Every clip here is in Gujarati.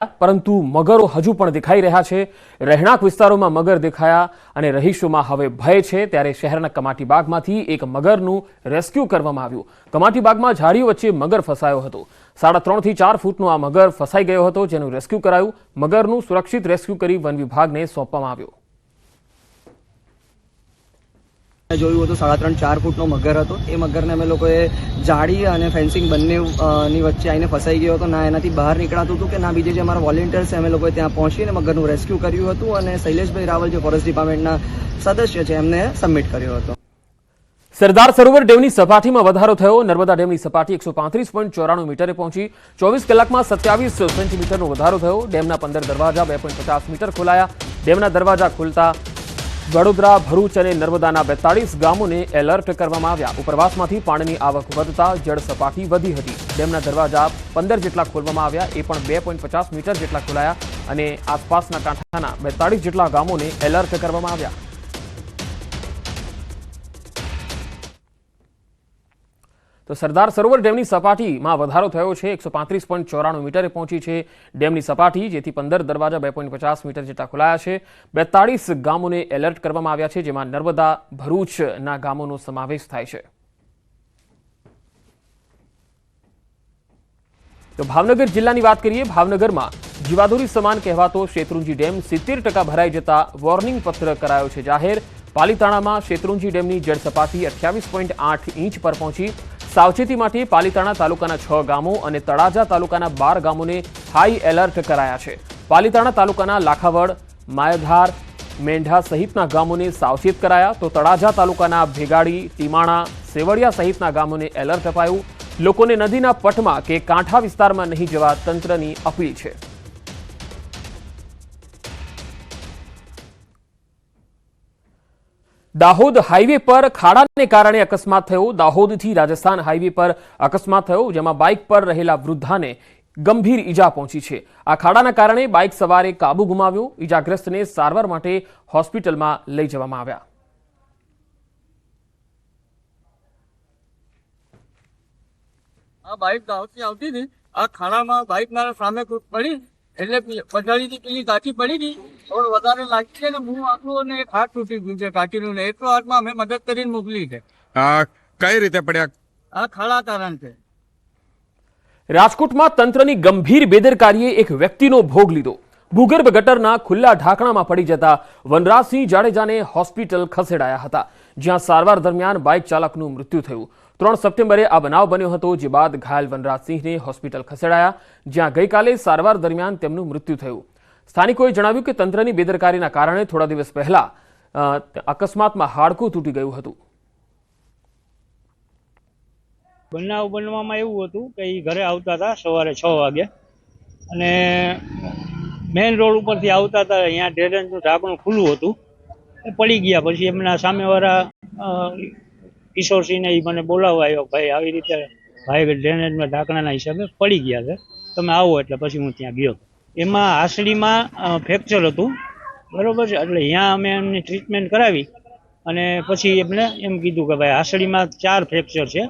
પરંતુ મગરો હજુ પણ દેખાઈ રહ્યા છે। રહેણાંક વિસ્તારોમાં મગર દેખાયા અને રહીશોમાં હવે ભય છે। ત્યારે શહેરના કમાટીબાગમાંથી એક મગરનું રેસ્ક્યુ કરવામાં આવ્યું। કમાટીબાગમાં ઝાડીઓ વચ્ચે મગર ફસાયો હતો। 3.5 થી 4 ફૂટનો આ મગર ફસાઈ ગયો હતો, જેનું રેસ્ક્યુ કરાયું। મગરનું સુરક્ષિત રેસ્ક્યુ કરી વન વિભાગને સોંપવામાં આવ્યો। જોયું હતું 3.5-4 ફૂટનો મગર હતો। એ મગરને અમે લોકોએ જાળી અને ફેન્સિંગ બંનેની વચ્ચે આવીને ફસાઈ ગયો હતો। ના એનાથી બહાર નીકળાતું હતું કે ના બીજે જે અમારા વોલેન્ટિયર્સ છે અમે લોકોએ ત્યાં પહોંચીને મગરનું રેસ્ક્યુ કર્યું હતું અને શૈલેષભાઈ રાવલ જે ફોરેસ્ટ ડિપાર્ટમેન્ટના સદસ્ય છે એમને સબમિટ કર્યો હતો। સરદાર સરોવર ડેમની સપાટીમાં વધારો થયો। નર્મદા ડેમની સપાટી 135.94 મીટરે પહોંચી। 24 કલાકમાં 27 સેન્ટીમીટરનો વધારો થયો। ડેમના 15 દરવાજા 2.50 મીટર ખોલાયા। ડેમના દરવાજા ખુલતા વડોદરા, ભરૂચ અને નર્મદાના 42 ગામોને એલર્ટ કરવામાં આવ્યા। ઉપરવાસમાંથી પાણીની આવક વધતા જળ સપાટી વધી હતી। ડેમના દરવાજા 15 જેટલા ખોલવામાં આવ્યા, એ પણ 2.50 મીટર જેટલા ખોલાયા અને આસપાસના કાંઠાના 42 જેટલા ગામોને એલર્ટ કરવામાં આવ્યા। તો સરદાર સરોવર ડેમની સપાટીમાં વધારો થયો છે। 135.94 મીટરે પહોંચી છે ડેમની સપાટી, જેથી 15 દરવાજા 2.50 મીટર જેટલા ખોલાયા છે। 42 ગામોને એલર્ટ કરવામાં આવ્યા છે, જેમાં નર્મદા, ભરૂચના ગામોનો સમાવેશ થાય છે। તો ભાવનગર જિલ્લાની વાત કરીએ। ભાવનગરમાં જીવાદોરી સમાન કહેવાતો શેત્રુંજી ડેમ 70% ભરાઈ જતા વોર્નિંગ પત્ર કરાયો છે જાહેર। પાલીતાણામાં શેત્રુંજી ડેમની જળ સપાટી 28.8 ઇંચ પર પહોંચી। સાવચેતી માટે પાલીતાણા તાલુકાના 6 ગામો અને તળાજા તાલુકાના 12 ગામોને હાઈ એલર્ટ કરાયા છે। પાલીતાણા તાલુકાના લાખાવડ, માયધાર, મેંઢા સહિતના ગામોને સાવચેત કરાયા, તો તળાજા તાલુકાના ભેગાડી, ટીમાણા, સેવડિયા સહિતના ગામોને એલર્ટ અપાયું। લોકોને નદીના પટમાં કે કાંઠા વિસ્તારમાં નહીં જવા તંત્રની અપીલ છે। દાહોદ હાઈવે પર ખાડાને કારણે અકસ્માત થયો। દાહોદથી રાજસ્થાન હાઈવે પર અકસ્માત થયો, જેમાં બાઇક પર રહેલા વૃદ્ધાને ગંભીર ઈજા પહોંચી છે। આ ખાડાના કારણે બાઇક સવારે કાબુ ગુમાવ્યો। ઈજાગ્રસ્તને સારવાર માટે હોસ્પિટલમાં લઈ જવામાં આવ્યા। આ બાઇક દાહોદથી આવતી હતી, આ ખાડામાં બાઇક મારા સામે પડી એટલે પછાડીથી પેલી કાચી પડી હતી, થોડું વધારે લાગી છે ને હું આખું અને એક હાથ તૂટી ગયું છે કાચીનું ને એટલો હાથમાં અમે મદદ કરીને મોકલી છે। કઈ રીતે પડ્યા? આ ખાડા કારણ છે। રાજકોટમાં તંત્રની ગંભીર બેદરકારીએ એક વ્યક્તિનો ભોગ લીધો। ભૂગર્ભ ગટરના ખુલ્લા ઢાંકણામાં પડી જતા વનરાજસિંહ જાડેજાને હોસ્પિટલ ખસેડાયા હતા, જ્યાં સારવાર દરમિયાન બાઇક ચાલકનું મૃત્યુ થયું। 3 સપ્ટેમ્બરે આ બનાવ બન્યો હતો, જે બાદ ઘાયલ વનરાજસિંહને હોસ્પિટલ ખસેડાયા, જ્યાં ગઈકાલે સારવાર દરમિયાન તેમનું મૃત્યુ થયું। સ્થાનિકોએ જણાવ્યું કે તંત્રની બેદરકારીના કારણે થોડા દિવસ પહેલા અકસ્માતમાં હાડકું તૂટી ગયું હતું। બનાવ બનવામાં એવું હતું કે એ ઘરે આવતા હતા સવારે 6 વાગે અને મેઇન રોડ ઉપરથી આવતા હતા। અહીંયા ડ્રેનેજનું ઢાંકણું ખુલ્લું હતું, એ પડી ગયા। પછી એમના સામેવાળા કિશોરસિંહને એ મને બોલાવવા આવ્યો, ભાઈ આવી રીતે ભાઈ ડ્રેનેજના ઢાંકણાના હિસાબે પડી ગયા છે, તમે આવો। એટલે પછી હું ત્યાં ગયો। એમાં આસળીમાં ફ્રેક્ચર હતું, બરોબર છે। એટલે અહીંયા અમે એમની ટ્રીટમેન્ટ કરાવી અને પછી એમને એમ કીધું કે ભાઈ આસળીમાં 4 ફ્રેક્ચર છે,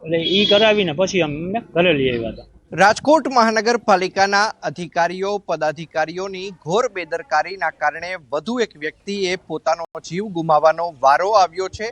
એટલે એ કરાવીને પછી અમને ઘરે લઈ આવ્યા હતા। રાજકોટ મહાનગરપાલિકાના અધિકારીઓ, પદાધિકારીઓની ઘોર બેદરકારીના કારણે વધુ એક વ્યક્તિએ પોતાનો જીવ ગુમાવવાનો વારો આવ્યો છે।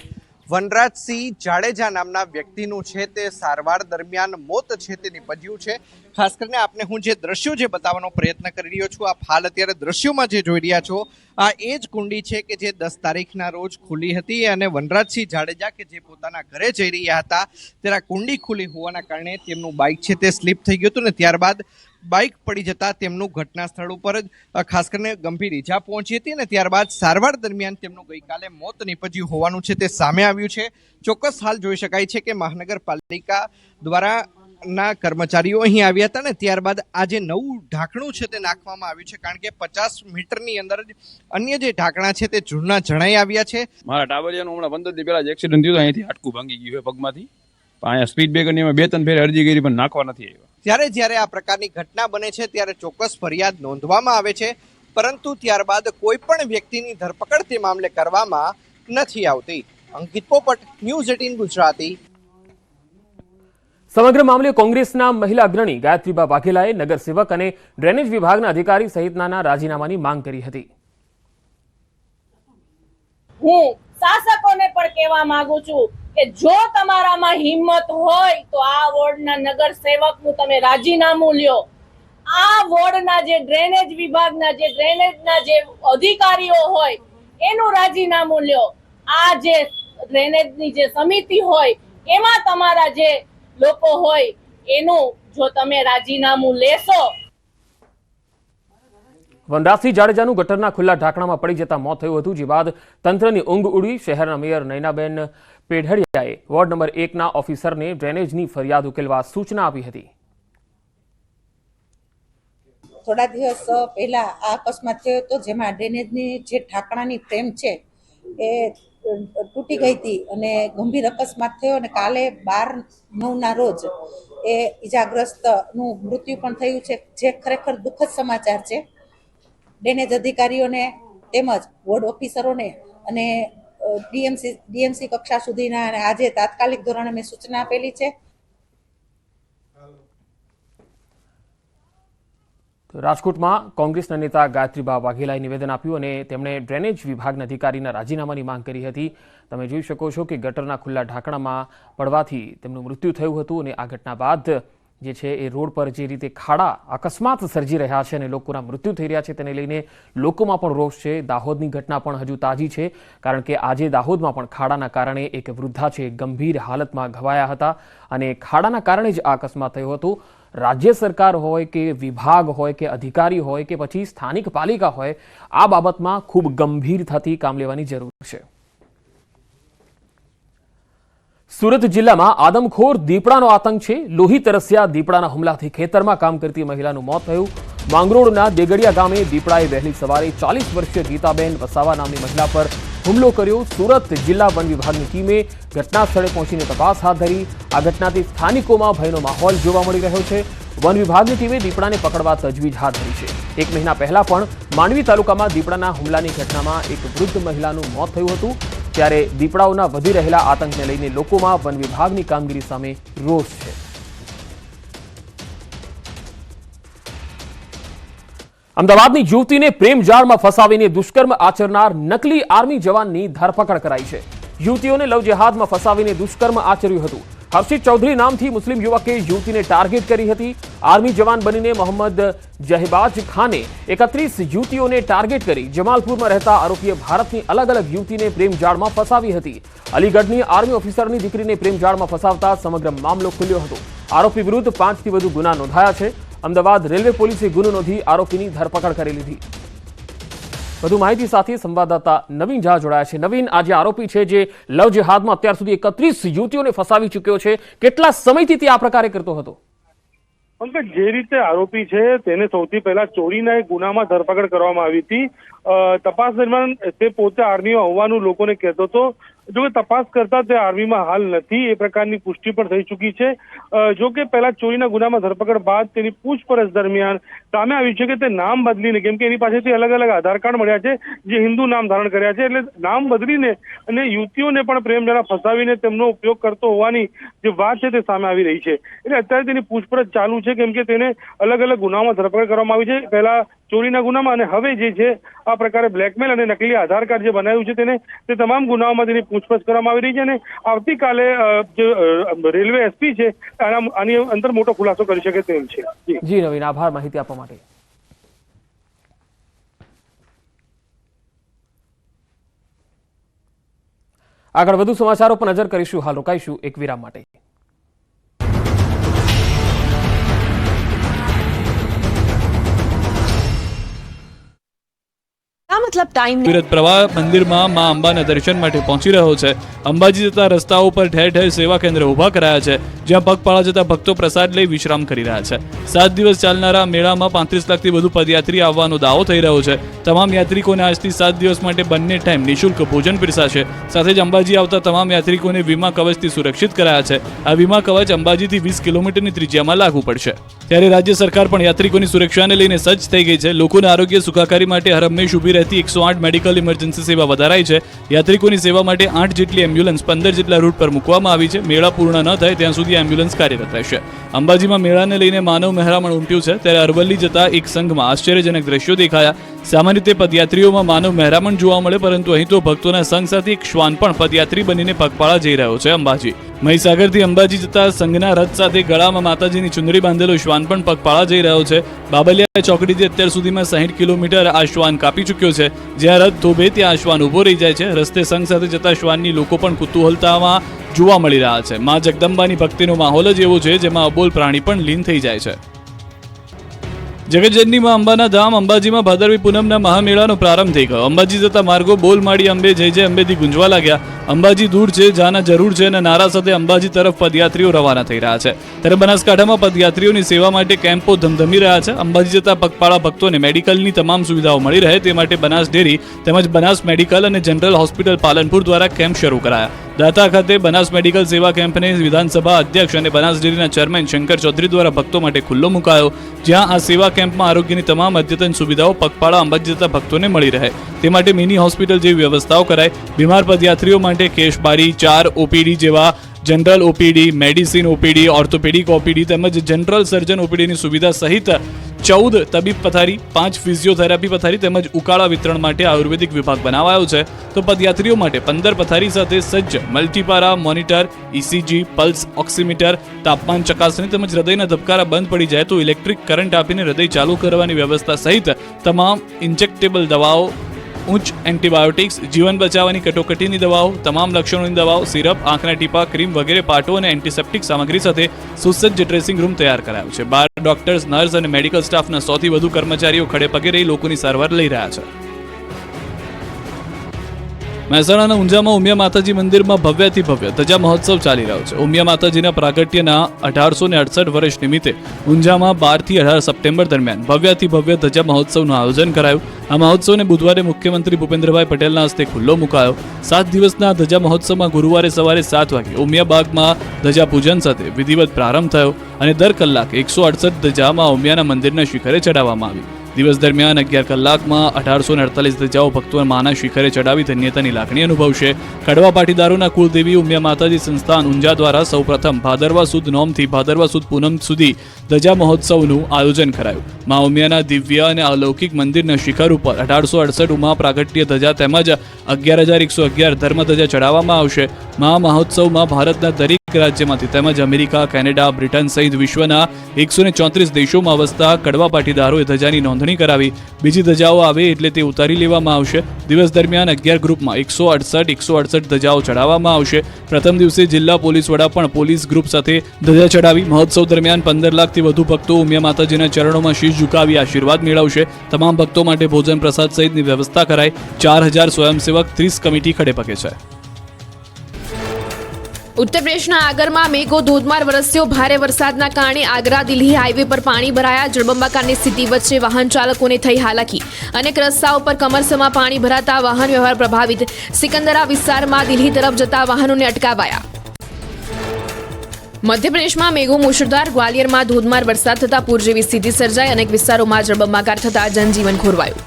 વનરાજસિંહ જાડેજા નામના વ્યક્તિનું છે તે સારવાર દરમિયાન મોત છે તે નિપજ્યું છે। ખાસ કરીને આપને હું જે દ્રશ્યો જે બતાવવાનો પ્રયત્ન કરી રહ્યો છું, આપ હાલ અત્યારે દ્રશ્યોમાં જે જોઈ રહ્યા છો આ એ જ કુંડી છે કે જે 10 તારીખના રોજ ખુલી હતી અને વનરાજસિંહ જાડેજા કે જે પોતાના ઘરે જઈ રહ્યા હતા ત્યારે કુંડી ખુલી હોવાના કારણે તેમનું બાઇક છે તે સ્લીપ થઈ ગયું હતું ને ત્યારબાદ બાઇક પડી જતા તેમનું ઘટના સ્થળ ઉપર જ ખાસ કરીને ગંભીર ઈજા પહોંચી હતી અને ત્યારબાદ સારવાર દરમિયાન તેમનું ગઈકાલે મોત નીપજ્યું હોવાનું છે તે સામે આવ્યું છે। ચોક્કસ હાલ જોઈ શકાય છે કે મહાનગરપાલિકા દ્વારા ના કર્મચારીઓ અહીં આવ્યા હતા ને ત્યારબાદ આ જે નવું ઢાંકણું છે તે નાખવામાં આવ્યું છે, કારણ કે 50 મીટરની અંદર જ અન્ય જે ઢાંકણા છે તે જૂના જણાઈ આવ્યા છે। મારા ટાબરિયાનું હમણાં 15 દી પહેલા જ એક્સિડન્ટ થયું, અહીંથી હાડકું ભાંગી ગયું છે પગમાંથી। અહીંયા સ્પીડ બ્રેકરની અમે 2-3 ફેર અરજી કરી પણ નાખવા નથી આવ્યા। જ્યારે આ પ્રકારની ઘટના બને છે ત્યારે ચોક્કસ ફરિયાદ નોંધવામાં આવે છે, પરંતુ ત્યારબાદ કોઈ પણ વ્યક્તિની ધરપકડ તે મામલે કરવામાં નથી આવતી। અંકિત પોપટ, ન્યૂઝ 18 ગુજરાતી। સમગ્ર મામલે કોંગ્રેસના મહિલા અગ્રણી ગાયત્રીબા વાઘેલાએ નગરસેવક અને ડ્રેનેજ વિભાગના અધિકારી સહિતના રાજીનામાની માંગ કરી હતી. હું શાસકોને પણ કહેવા માંગુ છું કે જો તમારામાં હિંમત હોય તો આ વોર્ડના નગરસેવકનું તમે રાજીનામું લ્યો. આ વોર્ડના જે ડ્રેનેજ વિભાગના જે ડ્રેનેજના જે અધિકારીઓ હોય એનું રાજીનામું લ્યો. આ જે ડ્રેનેજની જે સમિતિ હોય એમાં તમારા જે લોકો હોય એનું જો તમે રાજીનામું લેશો. વનરાજસિંહ જાડેજાનું ગટરના ખુલ્લા ઢાંકણામાં પડી જતા મોત થયું હતું, જે બાદ તંત્રની ઊંઘ ઉડી. શહેરના મેયર નયનાબેન પેઢડિયાએ વોર્ડ નંબર 1ના ઓફિસરને ડ્રેનેજની ફરિયાદ ઉકેલવા સૂચના આપી હતી. થોડા દિવસ પહેલા આ અકસ્માત થયો હતો, જેમાં ડ્રેનેજની જે ઢાંકણાની ફ્રેમ છે એ તૂટી ગઈ હતી અને ગંભીર અકસ્માત થયો. અને કાલે 12/9ના રોજ એ ઈજાગ્રસ્તનું મૃત્યુ પણ થયું છે, જે ખરેખર દુઃખદ સમાચાર છે. ડ્રેનેજ અધિકારીઓને તેમજ વોર્ડ ઓફિસરોને અને ડીએમસી કક્ષા સુધીના આજે તાત્કાલિક ધોરણે મેં સૂચના આપેલી છે. રાજકોટમાં કોંગ્રેસના નેતા ગાયત્રીબા વાઘેલાએ નિવેદન આપ્યું અને તેમણે ડ્રેનેજ વિભાગના અધિકારીના રાજીનામાની માંગ કરી હતી. તમે જોઈ શકો છો કે ગટરના ખુલ્લા ઢાંકણામાં પડવાથી તેમનું મૃત્યુ થયું હતું અને આ ઘટના બાદ જે છે એ રોડ પર જે રીતે ખાડા અકસ્માત સર્જી રહ્યા છે અને લોકોના મૃત્યુ થઈ રહ્યા છે તેને લઈને લોકોમાં પણ રોષ છે. દાહોદની ઘટના પણ હજુ તાજી છે, કારણ કે આજે દાહોદમાં પણ ખાડાના કારણે એક વૃદ્ધા છે ગંભીર હાલતમાં ઘવાયા હતા અને ખાડાના કારણે જ આ અકસ્માત થયો હતો. રાજ્ય સરકાર હોય કે વિભાગ હોય કે અધિકારી હોય કે પછી સ્થાનિક પાલિકા હોય, આ બાબતમાં ખૂબ ગંભીરતાથી કામ લેવાની જરૂર છે. સુરત જિલ્લામાં આદમખોર દીપડાનો આતંક છે. લોહી તરસ્યા દીપડાના હુમલાથી ખેતરમાં કામ કરતી મહિલાનું મોત થયું. માંગરોળના દેગડિયા ગામે દીપડાએ વહેલી સવારે 40 વર્ષીય ગીતાબેન વસાવા નામની મહિલા પર હુમલો કર્યો. સુરત જિલ્લા વન વિભાગની ટીમે ઘટના સ્થળે પહોંચીને તપાસ હાથ ધરી. આ ઘટનાથી સ્થાનિકોમાં ભયનો માહોલ જોવા મળી રહ્યો છે. વન વિભાગની ટીમે દીપડાને પકડવા તજવીજ હાથ ધરી છે. 1 મહિના પહેલા પણ માંડવી તાલુકામાં દીપડાના હુમલાની ઘટનામાં એક વૃદ્ધ મહિલાનું મોત થયું હતું. ત્યારે દીપડાઓના વધી રહેલા આતંકને લઈને લોકોમાં વન વિભાગની કામગીરી સામે રોષ છે. અમદાવાદની યુવતીને પ્રેમજાળમાં ફસાવીને દુષ્કર્મ આચરનાર નકલી આર્મી જવાનની ધરપકડ કરાઈ છે. યુવતીઓને લવ જેહાદમાં ફસાવીને દુષ્કર્મ આચર્યું હતું. હર્ષિત ચૌધરી નામથી મુસ્લિમ યુવકે યુવતીને ટાર્ગેટ કરી હતી. આર્મી જવાન બનીને મોહમ્મદ જહેબાજ ખાને 31 યુવતીઓને ટાર્ગેટ કરી જમાલપુરમાં રહેતા આરોપીએ ભારતની અલગ અલગ યુવતીને પ્રેમજાળમાં ફસાવી હતી. અલીગઢની આર્મી ઓફિસરની દીકરીને પ્રેમજાળમાં ફસાવતા સમગ્ર મામલો ખુલ્યો હતો. આરોપી વિરુદ્ધ 5થી વધુ ગુના નોંધાયા છે. અમદાવાદ રેલવે પોલીસે ગુનો નોંધી આરોપીની ધરપકડ કરી લીધી. વધુ માહિતી સાથે સંવાદદાતા નવીન ઝા જોડાયા છે. નવીન, આ જે આરોપી છે જે લવ જેહાદમાં અત્યાર સુધી 31 યુવતીઓને ફસાવી ચૂક્યો છે, કેટલા સમયથી તે આ પ્રકારે કરતો હતો? પંકજ, જે રીતે આરોપી છે તેને સૌથી પહેલા ચોરીના એક ગુનામાં ધરપકડ કરવામાં આવી હતી. તપાસ દરમિયાન તે પોતે આર્મીમાં હોવાનું લોકોને કહેતો હતો. જો કે તપાસ કરતા તે આર્મીમાં હાલ નથી એ પ્રકારની પુષ્ટિ પણ થઈ ચૂકી છે. જો કે પહેલા ચોરીના ગુનામાં ધરપકડ બાદ તેની પૂછપરછ દરમિયાન સામે આવ્યું છે કે તે નામ બદલીને, કેમ કે એની પાસેથી અલગ અલગ આધાર કાર્ડ મળ્યા છે જે હિન્દુ નામ ધારણ કર્યા છે, એટલે નામ બદલીને અને યુવતીઓને પણ પ્રેમજાળા ફસાવીને તેમનો ઉપયોગ કરતો હોવાની જે વાત છે તે સામે આવી રહી છે. એટલે અત્યારે તેની પૂછપરછ ચાલુ છે, કેમ કે તેને અલગ અલગ ગુનામાં ધરપકડ કરવામાં આવી છે. પહેલા ચોરીના ગુનામાં અને હવે જે છે આ પ્રકારે બ્લેકમેલ અને નકલી આધાર કાર્ડ જે બનાવ્યું છે તે તમામ ગુનાઓમાં તેની પૂછપરછ કરવામાં આવી રહી છે. અને આવતીકાલે જે રેલવે એસપી છે આની અંદર મોટો ખુલાસો કરી શકે તેમ છે. જી નવીન, આભાર માહિતી આપવા માટે. આગળ વધુ સમાચારો પર નજર કરીશું. હાલ રોકાઈશું એક વિરામ માટે. વિરત પ્રવાહ મંદિરમાં મા અંબાના દર્શન માટે પહોંચી રહ્યો છે. અંબાજી જતા રસ્તાઓ પર ઠેર ઠેર સેવા કેન્દ્ર ઊભા કરાયા છે, જ્યાં પગપાળા જતા ભક્તો પ્રસાદ લઈ વિશ્રામ કરી રહ્યા છે. 7 દિવસ ચાલનારા મેળામાં 35 લાખથી વધુ પદયાત્રી આવવાનો દાવો થઈ રહ્યો છે. તમામ યાત્રિકોને આજથી 7 દિવસ માટે બંને ટાઈમ નિઃશુલ્ક ભોજન પીરસાશે. સાથે જ અંબાજી આવતા તમામ યાત્રિકોને વીમા કવચથી સુરક્ષિત કરાયા છે. આ વીમા કવચ અંબાજીથી 20 કિલોમીટરની ત્રિજ્યામાં લાગુ પડશે. ત્યારે રાજ્ય સરકાર પણ યાત્રિકોની સુરક્ષાને લઈને સજ્જ થઈ ગઈ છે. લોકોના આરોગ્ય સુખાકારી માટે હરહંમેશ ઊભી રહેતી 108 મેડિકલ ઇમરજન્સી સેવા વધારાઈ છે. યાત્રિકોની સેવા માટે 8 જેટલી એમ્બ્યુલન્સ 15 જેટલા રૂટ પર મૂકવામાં આવી છે. મેળા પૂર્ણ ન થાય ત્યાં સુધી એમ્બ્યુલન્સ કાર્યરત રહેશે. અંબાજીમાં મેળાને લઈને માનવ મહેરામણ ઉમટ્યું છે, ત્યારે અરવલ્લી જતા એક સંઘમાં આશ્ચર્યજનક દ્રશ્યો દેખાયા. સામાન્ય રીતે પદયાત્રીઓમાં માનવ મહેરામણ જોવા મળે, પરંતુ અહીં તો ભક્તોના સંઘ સાથે એક શ્વાન પણ પદયાત્રી બનીને પગપાળા જઈ રહ્યો છે. અંબાજી મહીસાગરથી અંબાજી જતા સંઘના રથ સાથે ગળામાં માતાજીની ચુંદડી બાંધેલો શ્વાન પણ પગપાળા જઈ રહ્યો છે. બાબલિયા ચોકડીથી અત્યાર સુધીમાં 60 કિલોમીટર આ શ્વાન કાપી ચૂક્યો છે. જ્યાં રથ થોભે ત્યાં આ શ્વાન ઉભો રહી જાય છે. રસ્તે સંઘ સાથે જતા શ્વાનની લોકો પણ કુતૂહલતામાં જોવા મળી રહ્યા છે. માં જગદંબાની ભક્તિનો માહોલ જ એવો છે જેમાં અબોલ પ્રાણી પણ લીન થઈ જાય છે. જગતજનની માં અંબાના ધામ અંબાજીમાં ભાદરવી પૂનમના મહામેળાનો પ્રારંભ થઈ ગયો. અંબાજી જતા માર્ગો બોલ માડી અંબે જય જય અંબેથી ગુંજવા લાગ્યા. અંબાજી દૂર છે, જાના જરૂર છે અને નારા સાથે અંબાજી તરફ પદયાત્રીઓ રવાના થઈ રહ્યા છે. ત્યારે બનાસકાંઠામાં પદયાત્રીઓની સેવા માટે કેમ્પો ધમધમી રહ્યા છે. અંબાજી જતા પગપાળા ભક્તોને મેડિકલની તમામ સુવિધાઓ મળી રહે તે માટે બનાસ ડેરી તેમજ બનાસ મેડિકલ અને જનરલ હોસ્પિટલ પાલનપુર દ્વારા કેમ્પ શરૂ કરાયા. દાતા ખાતે બનાસ મેડિકલ સેવા કેમ્પને વિધાનસભા અધ્યક્ષ અને બનાસ ડેરીના ચેરમેન શંકર ચૌધરી દ્વારા ભક્તો માટે ખુલ્લો મુકાયો, જ્યાં આ સેવા કેમ્પમાં આરોગ્યની તમામ અદ્યતન સુવિધાઓ પગપાળા અંબાજી જતા ભક્તોને મળી રહે તે માટે મિની હોસ્પિટલ જેવી વ્યવસ્થાઓ કરાય. બીમાર પદયાત્રીઓ માટે કેશબારી, 4 ઓપીડી જેવા general OPD, medicine OPD, orthopaedic OPD તેમજ જનરલ સર્જન ઓપીડીની સુવિધા સહિત 14 તબીબ પથારી, 5 ફિઝિયોથેરાપી પથારી તેમજ ઉકાળા વિતરણ માટે આયુર્વેદિક વિભાગ બનાવાયો છે. તો પદયાત્રીઓ માટે 15 પથારી સાથે સજ્જ મલ્ટીપારા મોનિટર, ઇસીજી, પલ્સ ઓક્સિમીટર, તાપમાન ચકાસણી તેમજ હૃદયના ધબકારા બંધ પડી જાય તો ઇલેક્ટ્રિક કરંટ આપીને હૃદય ચાલુ કરવાની વ્યવસ્થા સહિત તમામ ઇન્જેક્ટેબલ દવાઓ, ઉચ્ચ એન્ટીબાયોટિક્સ, જીવન બચાવવાની કટોકટીની દવાઓ, તમામ લક્ષણોની દવાઓ, સિરપ, આંખના ટીપા, ક્રીમ વગેરે પાટો અને એન્ટિસેપ્ટિક સામગ્રી સાથે સુસજ્જ ડ્રેસિંગ રૂમ તૈયાર કરાયો છે. 12 ડોક્ટર્સ, નર્સ અને મેડિકલ સ્ટાફના 100 થી વધુ કર્મચારીઓ ખડે પગે રહી લોકોની સારવાર લઈ રહ્યા છે. મહેસાણાના ઊંઝામાં ઉમિયા માતાજી મંદિરમાં ભવ્યથી ભવ્ય ધજા મહોત્સવ ચાલી રહ્યો છે. ઉમિયા માતાજીના પ્રાગટ્યના 1868 વર્ષ નિમિત્તે ઊંઝામાં 12 થી 18 સપ્ટેમ્બર દરમિયાન ભવ્યથી ભવ્ય ધજા મહોત્સવનું આયોજન કરાયું. આ મહોત્સવને બુધવારે મુખ્યમંત્રી ભૂપેન્દ્રભાઈ પટેલના હસ્તે ખુલ્લો મુકાયો. 7 દિવસના ધજા મહોત્સવમાં ગુરુવારે સવારે 7 વાગે ઉમિયા બાગમાં ધજા પૂજન સાથે વિધિવત પ્રારંભ થયો અને દર કલાકે 168 ધજામાં ઉમિયાના મંદિરના શિખરે ચડાવવામાં આવી. દિવસ દરમિયાન 11 કલાકમાં 1848 ધજાઓ ભક્તો માના શિખરે ચડાવી ધન્યતાની લાગણી અનુભવશે. કડવા પાટીદારોના કુળદેવી ઉમિયા માતાજી સંસ્થાન ઊંઝા દ્વારા સૌપ્રથમ ભાદરવા સુદ નોમથી ભાદરવા સુદ પૂનમ સુધી ધજા મહોત્સવનું આયોજન કરાયું. મા ઉમિયાના દિવ્ય અને અલૌકિક મંદિરના શિખર ઉપર 1868 ઉમા પ્રાગટ્ય ધજા તેમજ 11111 ધર્મ ધજા ચડાવવામાં આવશે. મહા મહોત્સવમાં ભારતના દરેક રાજ્યમાંથી તેમજ અમેરિકા, કેનેડા, બ્રિટન સહિત વિશ્વના 134 દેશોમાં વસતા કડવા પાટીદારોએ ધજાની નોંધણી કરાવી. બીજી ધજાઓ આવે એટલે તે ઉતારી લેવામાં આવશે. દિવસ દરમિયાન 11 ગ્રુપમાં 168 ધજાઓ ચડાવવામાં આવશે. પ્રથમ દિવસે જિલ્લા પોલીસ વડા પણ પોલીસ ગ્રુપ સાથે ધજા ચડાવી. મહોત્સવ દરમિયાન 15 લાખથી વધુ ભક્તો ઉમિયા માતાજીના ચરણોમાં શીશ ઝુકાવી આશીર્વાદ મેળવશે. તમામ ભક્તો માટે ભોજન પ્રસાદ સહિતની વ્યવસ્થા કરાઈ. 4000 સ્વયંસેવક, 30 કમિટી ખડે પગે છે. ઉત્તર પ્રદેશના આગરમાં મેઘો ધોધમાર વરસ્યો. ભારે વરસાદના કારણે આગ્રા દિલ્હી હાઈવે પર પાણી ભરાયા. જળબંબાકારની સ્થિતિ વચ્ચે વાહન ચાલકોને થઈ હાલાકી. અનેક રસ્તાઓ પર કમરસમાં પાણી ભરાતા વાહન વ્યવહાર પ્રભાવિત. સિકંદરા વિસ્તારમાં દિલ્હી તરફ જતા વાહનોને અટકાવાયા. મધ્યપ્રદેશમાં મેઘો મુશળધાર. ગ્વાલિયરમાં ધોધમાર વરસાદ થતા પૂર જેવી સ્થિતિ સર્જાઈ. અનેક વિસ્તારોમાં જળબંબાકાર થતા જનજીવન ખોરવાયું.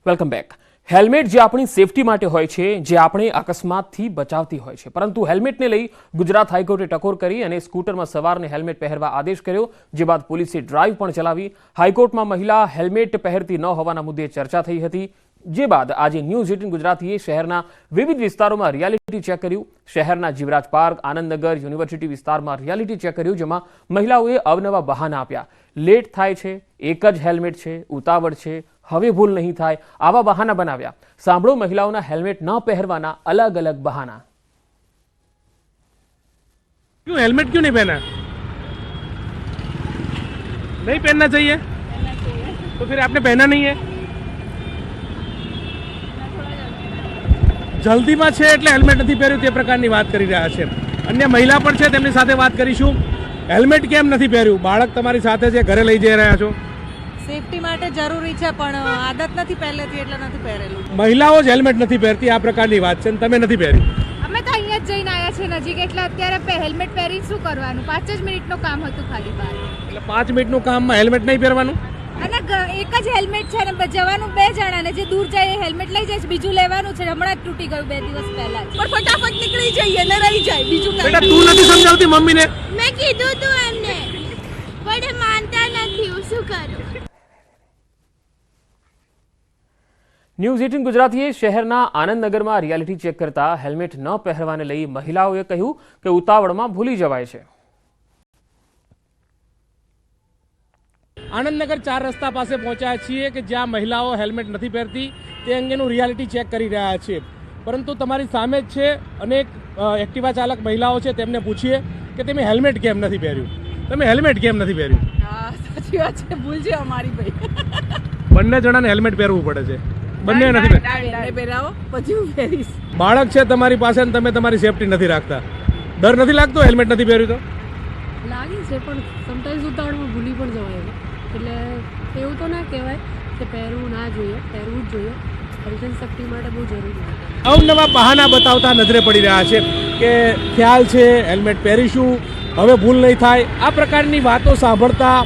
Welcome back. હેલ્મેટ જે આપણી સેફટી માટે હોય છે, જે આપણે અકસ્માતથી બચાવતી હોય છે, પરંતુ હેલ્મેટને લઈ ગુજરાત હાઈકોર્ટે ટકોર કરી અને સ્કૂટરમાં સવારને હેલ્મેટ પહેરવા આદેશ કર્યો, જે બાદ પોલીસે ડ્રાઈવ પણ ચલાવી. હાઈકોર્ટમાં મહિલા હેલ્મેટ પહેરતી ન હોવાના મુદ્દે ચર્ચા થઈ હતી, જે બાદ આજે ન્યૂઝ 18 ગુજરાતીએ શહેરના વિવિધ વિસ્તારોમાં રિયાલિટી ચેક કર્યું. શહેરના જીવરાજ પાર્ક, આનંદનગર, યુનિવર્સિટી વિસ્તારમાં રિયાલિટી ચેક કર્યું, જેમાં મહિલાઓએ અવનવા બહાના આપ્યા. લેટ થાય છે, એક જ હેલ્મેટ છે, ઉતાવળ છે, હવે ભૂલ નહીં થાય, આવા બહાના બનાવ્યા. સાંભળો મહિલાઓના હેલ્મેટ ન પહેરવાના અલગ અલગ બહાના. क्यों हेलमेट क्यों नहीं पहना? नहीं पहनना चाहिए? तो फिर आपने पहना नहीं है? જલ્દીમાં છે એટલે હેલ્મેટ નથી પહેર્યું તે પ્રકારની વાત કરી રહ્યા છે. અન્ય મહિલા પણ છે, તેમની સાથે વાત કરીશું. હેલ્મેટ કેમ નથી પહેર્યું? બાળક તમારી સાથે છે, ઘરે લઈ જઈ રહ્યા છો, સેફટી માટે જરૂરી છે પણ આદત નથી પહેલેથી એટલે નથી પહેરેલું. મહિલાઓ જ હેલ્મેટ નથી પહેરતી આ પ્રકારની વાત છે અને તમે નથી પહેરી. અમે તો અહીંયા જ જઈને આવ્યા છે નજીક, એટલે અત્યારે હેલ્મેટ પહેરી શું કરવાનું? 5 જ મિનિટનું કામ હતું ખાલી બહાર. એટલે 5 મિનિટનું કામમાં હેલ્મેટ નહીં પહેરવાનું? અને એક જ હેલ્મેટ છે ને જવાનું 2 જણા ને જે દૂર જાય એ હેલ્મેટ લઈ જાય છે, બીજું લેવાનું છે. હમણાં જ તૂટી ગયું 2 દિવસ પહેલા જ. પણ ફટાફટ નીકળી જઈએ ને રહી જાય બીજું કઈ. બેટા તું નથી સમજાવતી મમ્મીને? મેં કીધું તું એમને પણ એ માનતા નથી, હું શું કરું? ન્યૂઝ 18 ગુજરાતીએ શહેરના આનંદનગરમાં રિયાલિટી ચેક કરતા હેલ્મેટ ન પહેરવાને લઈ મહિલાઓએ કહ્યું કે ઉતાવળમાં ભૂલી જવાય છે. આનંદનગર 4 રસ્તા પાસે પહોંચ્યા છીએ કે જ્યાં મહિલાઓ હેલ્મેટ નથી પહેરતી તે અંગેનું રિયાલિટી ચેક કરી રહ્યા છે. પરંતુ તમારી સામે જ છે અનેક એક્ટિવા ચાલક મહિલાઓ છે, તેમને પૂછીએ કે તમે હેલ્મેટ કેમ નથી પહેર્યું? તમે હેલ્મેટ કેમ નથી પહેર્યું? હા સાચી વાત છે, ભૂલ છે અમારી ભાઈ. બંને જણાને હેલ્મેટ પહેરવું પડે છે. બંને નથી પહેરતા. પહેરાવો પછી હું પહેરીશ. બાળક છે તમારી પાસે અને તમે તમારી સેફટી નથી રાખતા. ડર નથી લાગતો હેલ્મેટ નથી પહેર્યું તો? લાગે છે પણ સમટાઈમ્સ ઉતાવળમાં ભૂલી પણ જવાય. એટલે એવું તો ના કહેવાય કે પહેરવું ના જોઈએ, પહેરવું જ જોઈએ. હેલ્થ એન્ડ સેફટી માટે બહુ જરૂરી છે. અવનવા બહાના બતાવતા નજરે પડી રહ્યા છે કે ખ્યાલ છે હેલ્મેટ પહેરીશું, હવે ભૂલ નહીં થાય. આ પ્રકારની વાતો સાંભળતા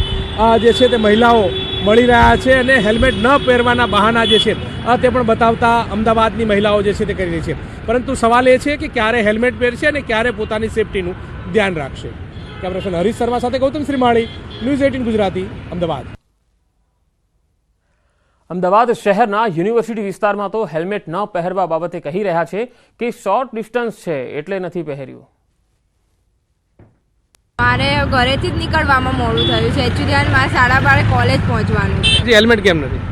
જે છે તે મહિલાઓ મળી રહ્યા છે અને હેલ્મેટ ન પહેરવાના બહાના જે છે તે પણ બતાવતા અમદાવાદની મહિલાઓ જે છે તે કરી રહી છે. પરંતુ સવાલ એ છે કે ક્યારે હેલ્મેટ પહેરશે અને ક્યારે પોતાની સેફટીનું ધ્યાન રાખશે. કેમેરામેન હરીશ શર્મા સાથે ગૌતમ શ્રીમાળી, ન્યૂઝ 18 ગુજરાતી, અમદાવાદ. અમદાવાદ શહેરના યુનિવર્સિટી વિસ્તારમાં તો હેલ્મેટ ન પહેરવા બાબતે કહી રહ્યા છે કે શોર્ટ ડિસ્ટન્સ છે એટલે નથી પહેર્યું. મારે ઘરેથી જ નીકળવામાં મોડું થયું છે. એકચ્યુઅલી મારે 12:30 કોલેજ પહોંચવાનું છે. હેલ્મેટ કેમ નથી?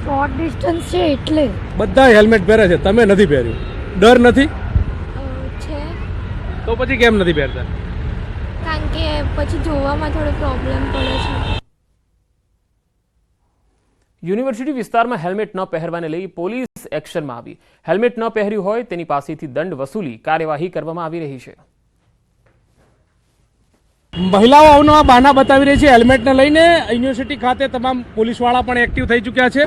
શોર્ટ ડિસ્ટન્સ છે એટલે. બધા હેલ્મેટ પહેરે છે, તમે નથી પહેર્યું. ડર નથી? છે તો પછી કેમ નથી પહેરતા? કારણ કે પછી જોવામાં થોડો પ્રોબ્લેમ પડે છે. યુનિવર્સિટી વિસ્તારમાં હેલ્મેટ ન પહેરવાને લઈ પોલીસ એક્શનમાં આવી. હેલ્મેટ ન પહેર્યું હોય તેની પાસેથી દંડ વસૂલી કાર્યવાહી કરવામાં આવી રહી છે. મહિલાઓ અવનવા બહાના બતાવી રહી છે હેલ્મેટને લઈને. યુનિવર્સિટી ખાતે તમામ પોલીસવાળા પણ એક્ટિવ થઈ ચૂક્યા છે.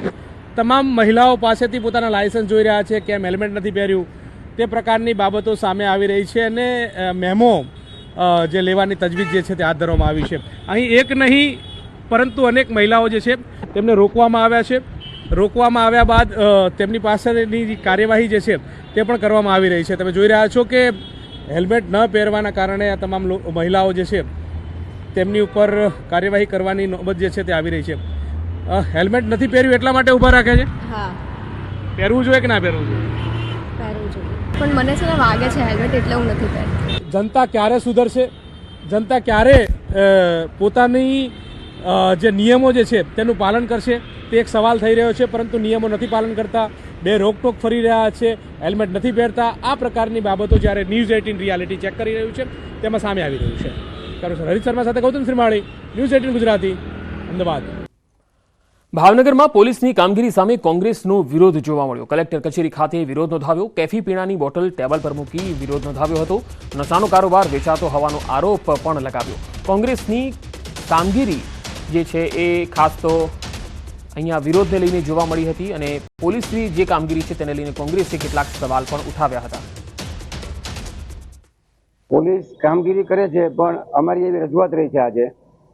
તમામ મહિલાઓ પાસેથી પોતાના લાયસન્સ જોઈ રહ્યા છે, કેમ હેલ્મેટ નથી પહેર્યું તે પ્રકારની બાબતો સામે આવી રહી છે અને મેમો જે લેવાની તજવીજ જે છે તે હાથ ધરવામાં આવી છે. અહીં એક નહીં પરંતુ અનેક મહિલાઓ જે છે તેમને રોકવામાં આવ્યા છે. રોકવામાં આવ્યા બાદ તેમની પાસેની કાર્યવાહી જે છે તે પણ કરવામાં આવી રહી છે. તમે જોઈ રહ્યા છો કે હેલ્મેટ ન પહેરવાના કારણે આ તમામ મહિલાઓ જે છે તેમની ઉપર કાર્યવાહી કરવાની નોબત જે છે તે આવી રહી છે. હેલ્મેટ નથી પહેર્યું એટલા માટે ઊભા રાખે છે? હા, પહેરવું જોઈએ કે ના પહેરવું જોઈએ? પહેરવું જોઈએ. પણ મને છે ને વાગે છે હેલ્મેટ એટલે હું નથી પહેરતી. જનતા ક્યારે સુધરશે? જનતા ક્યારે પોતાની જે નિયમો જે છે તેનું પાલન કરશે તે એક સવાલ થઈ રહ્યો છે. પરંતુ નિયમો નથી પાલન કરતા, બે રોકટોક ફરી રહ્યા છે, હેલ્મેટ નથી પહેરતા. આ પ્રકારની બાબતો જ્યારે ન્યૂઝ 18 રિયાલિટી ચેક કરી રહ્યું છે તેમાં સામે આવી રહ્યું છે. હરીશ શર્મા સાથે ગૌતમ શ્રીમાળી, ન્યૂઝ 18 ગુજરાતી, અમદાવાદ. ભાવનગરમાં પોલીસની કામગીરી સામે કોંગ્રેસનો વિરોધ જોવા મળ્યો. કલેક્ટર કચેરી ખાતે વિરોધ નોંધાવ્યો. કેફી પીણાની બોટલ ટેબલ પર મૂકી વિરોધ નોંધાવ્યો હતો. નશાનો કારોબાર વેચાતો હોવાનો આરોપ પણ લગાવ્યો. કોંગ્રેસની કામગીરી જે છે એ ખાસ તો અહીંયા વિરોધને લઈને જોવા મળી હતી અને પોલીસની જે કામગીરી છે તેને લઈને કોંગ્રેસે કેટલાક સવાલ પણ ઉઠાવ્યા હતા. પોલીસ કામગીરી કરે છે પણ અમારી એવી રજૂઆત રહી છે આજે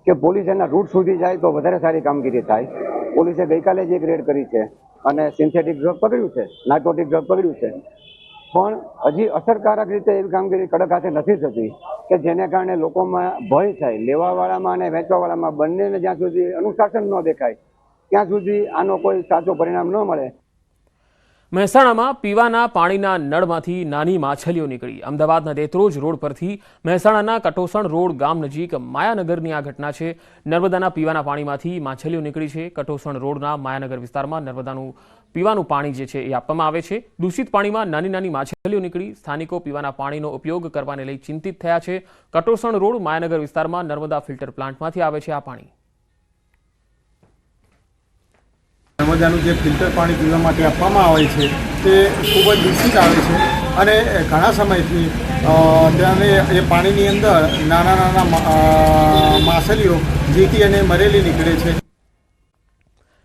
કે પોલીસ એના રૂટ સુધી જાય તો વધારે સારી કામગીરી થાય. પોલીસે ગઈકાલે જ એક રેડ કરી છે અને સિન્થેટિક ડ્રગ પકડ્યું છે, નાર્કોટિક ડ્રગ પકડ્યું છે, પણ હજી અસરકારક રીતે એવી કામગીરી કડક હાથે નથી થતી કે જેને કારણે લોકોમાં ભય થાય. લેવાવાળામાં અને વેચવાવાળામાં બંનેને જ્યાં સુધી અનુશાસન ન દેખાય ત્યાં સુધી આનો કોઈ સાચો પરિણામ ન મળે. મહેસાણામાં પીવાના પાણીના નળમાંથી નાની માછલીઓ નીકળી. અમદાવાદના દેત્રોજ રોડ પરથી મહેસાણાના કટોસણ રોડ ગામ નજીક માયાનગરની આ ઘટના છે. નર્મદાના પીવાના પાણીમાંથી માછલીઓ નીકળી છે. કટોસણ રોડના માયાનગર વિસ્તારમાં નર્મદાનું પીવાનું પાણી જે છે એ આપવામાં આવે છે. દૂષિત પાણીમાં નાની નાની માછલીઓ નીકળી. સ્થાનિકો પીવાના પાણીનો ઉપયોગ કરવાને લઈ ચિંતિત થયા છે. કટોસણ રોડ માયાનગર વિસ્તારમાં નર્મદા ફિલ્ટર પ્લાન્ટમાંથી આવે છે આ પાણી. નર્મદાનું જે ફિલ્ટર પાણી પીવા માટે આપવામાં આવે છે તે ખૂબ જ દૂષિત આવે છે અને ઘણા સમયથી ત્યાંને એ પાણીની અંદર નાના માછલીઓ જીતી અને મરેલી નીકળે છે.